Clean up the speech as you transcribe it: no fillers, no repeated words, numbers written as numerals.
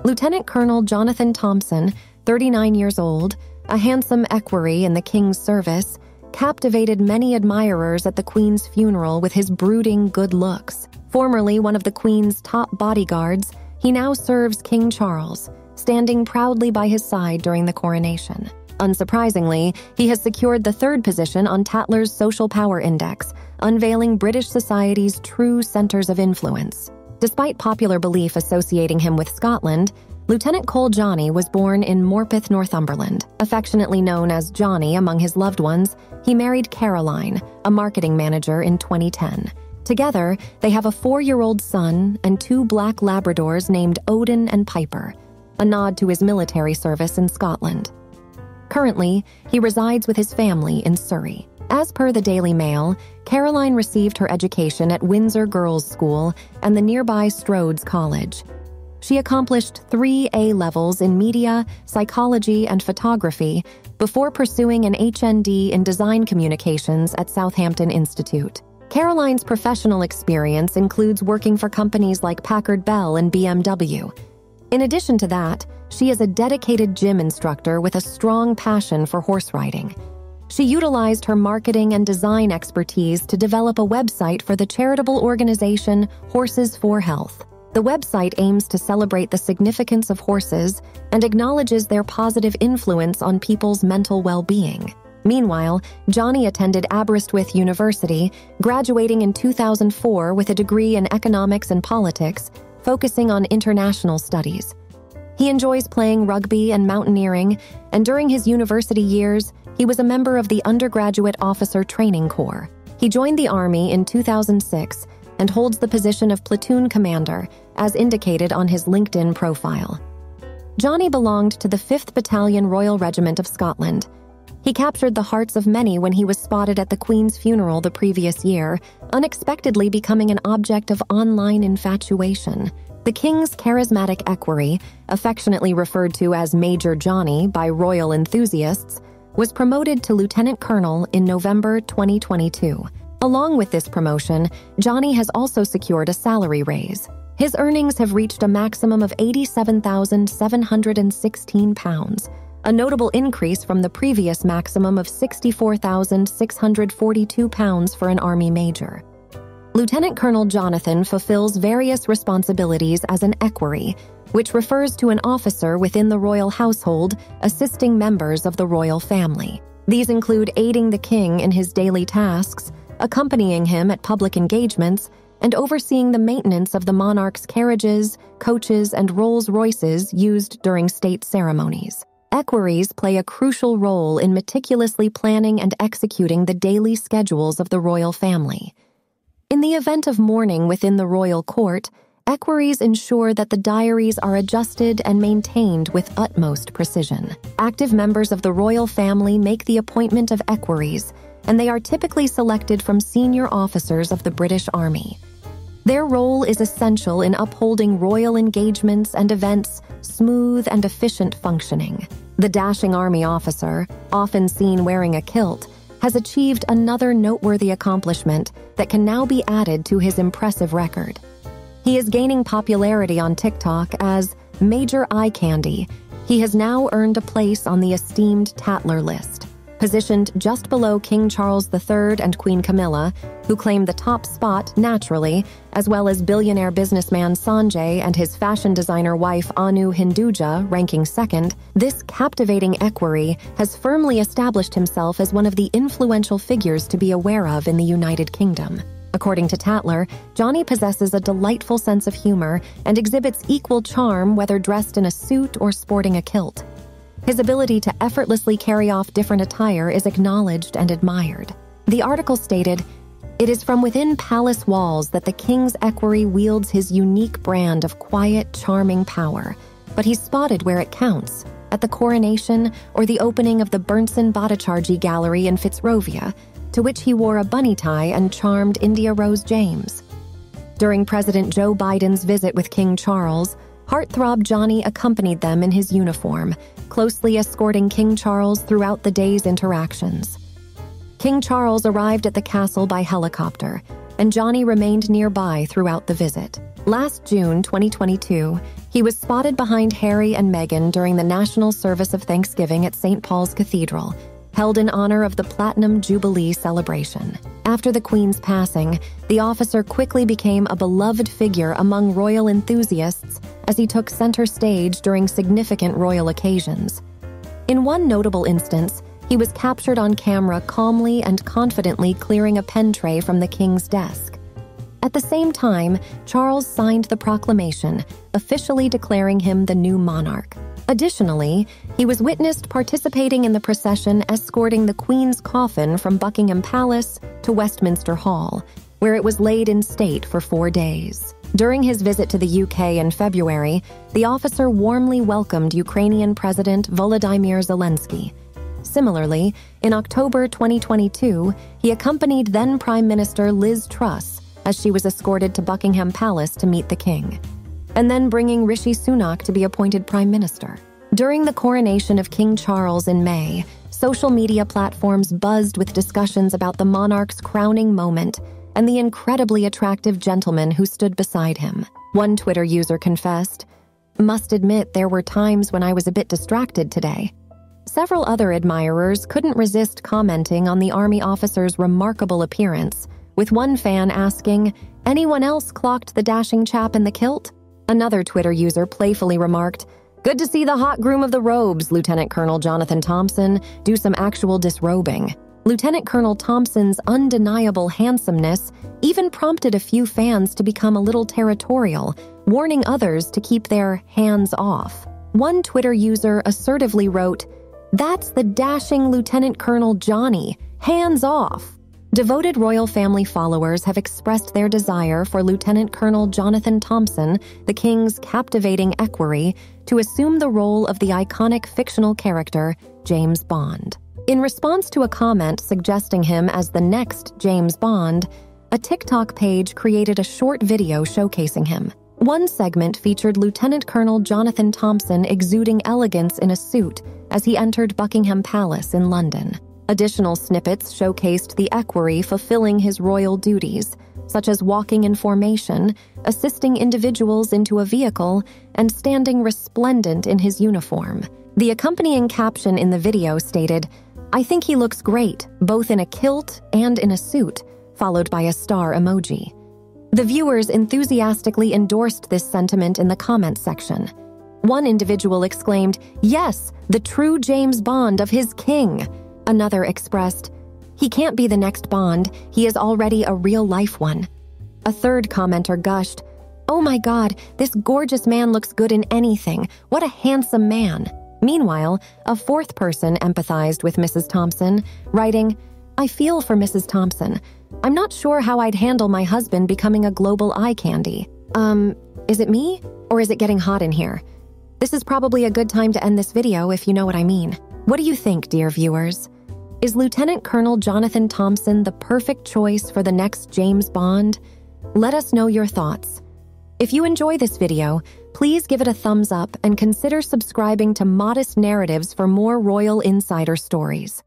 Lieutenant Colonel Jonathan Thompson, 39 years old, a handsome equerry in the king's service, captivated many admirers at the Queen's funeral with his brooding good looks. Formerly one of the Queen's top bodyguards, he now serves King Charles, standing proudly by his side during the coronation. Unsurprisingly, he has secured the third position on Tatler's Social Power Index, unveiling British society's true centers of influence. Despite popular belief associating him with Scotland, Lieutenant Cole Johnny was born in Morpeth, Northumberland. Affectionately known as Johnny among his loved ones, he married Caroline, a marketing manager, in 2010. Together, they have a 4-year-old son and 2 black Labradors named Odin and Piper, a nod to his military service in Scotland. Currently, he resides with his family in Surrey. As per the Daily Mail, Caroline received her education at Windsor Girls' School and the nearby Strodes College. She accomplished 3 A-levels in media, psychology, and photography before pursuing an HND in design communications at Southampton Institute. Caroline's professional experience includes working for companies like Packard Bell and BMW. In addition to that, she is a dedicated gym instructor with a strong passion for horse riding. She utilized her marketing and design expertise to develop a website for the charitable organization Horses for Health. The website aims to celebrate the significance of horses and acknowledges their positive influence on people's mental well-being. Meanwhile, Johnny attended Aberystwyth University, graduating in 2004 with a degree in economics and politics, focusing on international studies. He enjoys playing rugby and mountaineering, and during his university years, he was a member of the Undergraduate Officer Training Corps. He joined the Army in 2006 and holds the position of platoon commander, as indicated on his LinkedIn profile. Johnny belonged to the 5th Battalion Royal Regiment of Scotland. He captured the hearts of many when he was spotted at the Queen's funeral the previous year, unexpectedly becoming an object of online infatuation. The King's charismatic equerry, affectionately referred to as Major Johnny by royal enthusiasts, was promoted to Lieutenant Colonel in November 2022. Along with this promotion, Johnny has also secured a salary raise. His earnings have reached a maximum of £87,716, a notable increase from the previous maximum of £64,642 for an Army major. Lieutenant Colonel Jonathan fulfills various responsibilities as an equerry, which refers to an officer within the royal household assisting members of the royal family. These include aiding the king in his daily tasks, accompanying him at public engagements, and overseeing the maintenance of the monarch's carriages, coaches, and Rolls-Royces used during state ceremonies. Equerries play a crucial role in meticulously planning and executing the daily schedules of the royal family. In the event of mourning within the royal court, equerries ensure that the diaries are adjusted and maintained with utmost precision. Active members of the royal family make the appointment of equerries, and they are typically selected from senior officers of the British Army. Their role is essential in upholding royal engagements and events' smooth and efficient functioning. The dashing Army officer, often seen wearing a kilt, has achieved another noteworthy accomplishment that can now be added to his impressive record. He is gaining popularity on TikTok as Major Eye Candy. He has now earned a place on the esteemed Tatler list. Positioned just below King Charles III and Queen Camilla, who claim the top spot naturally, as well as billionaire businessman Sanjay and his fashion designer wife Anu Hinduja ranking second, this captivating equerry has firmly established himself as one of the influential figures to be aware of in the United Kingdom. According to Tatler, Johnny possesses a delightful sense of humor and exhibits equal charm whether dressed in a suit or sporting a kilt. His ability to effortlessly carry off different attire is acknowledged and admired. The article stated, "It is from within palace walls that the king's equerry wields his unique brand of quiet, charming power, but he's spotted where it counts, at the coronation or the opening of the Burnson Bhattacharjee Gallery in Fitzrovia, to which he wore a bunny tie and charmed India Rose James. During President Joe Biden's visit with King Charles, heartthrob Johnny accompanied them in his uniform, closely escorting King Charles throughout the day's interactions. King Charles arrived at the castle by helicopter, and Johnny remained nearby throughout the visit. Last June 2022, he was spotted behind Harry and Meghan during the National Service of Thanksgiving at St. Paul's Cathedral, held in honor of the Platinum Jubilee celebration. After the Queen's passing, the officer quickly became a beloved figure among royal enthusiasts as he took center stage during significant royal occasions. In one notable instance, he was captured on camera calmly and confidently clearing a pen tray from the King's desk. At the same time, Charles signed the proclamation, officially declaring him the new monarch. Additionally, he was witnessed participating in the procession escorting the Queen's coffin from Buckingham Palace to Westminster Hall, where it was laid in state for 4 days. During his visit to the UK in February, the officer warmly welcomed Ukrainian President Volodymyr Zelensky. Similarly, in October 2022, he accompanied then Prime Minister Liz Truss as she was escorted to Buckingham Palace to meet the king, and then bringing Rishi Sunak to be appointed Prime Minister. During the coronation of King Charles in May, social media platforms buzzed with discussions about the monarch's crowning moment and the incredibly attractive gentleman who stood beside him. One Twitter user confessed, "Must admit there were times when I was a bit distracted today." Several other admirers couldn't resist commenting on the army officer's remarkable appearance, with one fan asking, "Anyone else clocked the dashing chap in the kilt?" Another Twitter user playfully remarked, "Good to see the hot groom of the robes, Lieutenant Colonel Jonathan Thompson, do some actual disrobing." Lieutenant Colonel Thompson's undeniable handsomeness even prompted a few fans to become a little territorial, warning others to keep their hands off. One Twitter user assertively wrote, "That's the dashing Lieutenant Colonel Johnny, hands off." Devoted royal family followers have expressed their desire for Lieutenant Colonel Jonathan Thompson, the King's captivating equerry, to assume the role of the iconic fictional character, James Bond. In response to a comment suggesting him as the next James Bond, a TikTok page created a short video showcasing him. One segment featured Lieutenant Colonel Jonathan Thompson exuding elegance in a suit as he entered Buckingham Palace in London. Additional snippets showcased the equerry fulfilling his royal duties, such as walking in formation, assisting individuals into a vehicle, and standing resplendent in his uniform. The accompanying caption in the video stated, "I think he looks great, both in a kilt and in a suit," followed by a star emoji. The viewers enthusiastically endorsed this sentiment in the comment section. One individual exclaimed, "Yes, the true James Bond of his king." Another expressed, "He can't be the next Bond, he is already a real-life one." A third commenter gushed, "Oh my God, this gorgeous man looks good in anything. What a handsome man." Meanwhile, a fourth person empathized with Mrs. Thompson, writing, "I feel for Mrs. Thompson. I'm not sure how I'd handle my husband becoming a global eye candy. Is it me? Or is it getting hot in here? This is probably a good time to end this video if you know what I mean." What do you think, dear viewers? Is Lieutenant Colonel Jonathan Thompson the perfect choice for the next James Bond? Let us know your thoughts. If you enjoy this video, please give it a thumbs up and consider subscribing to Modest Narratives for more royal insider stories.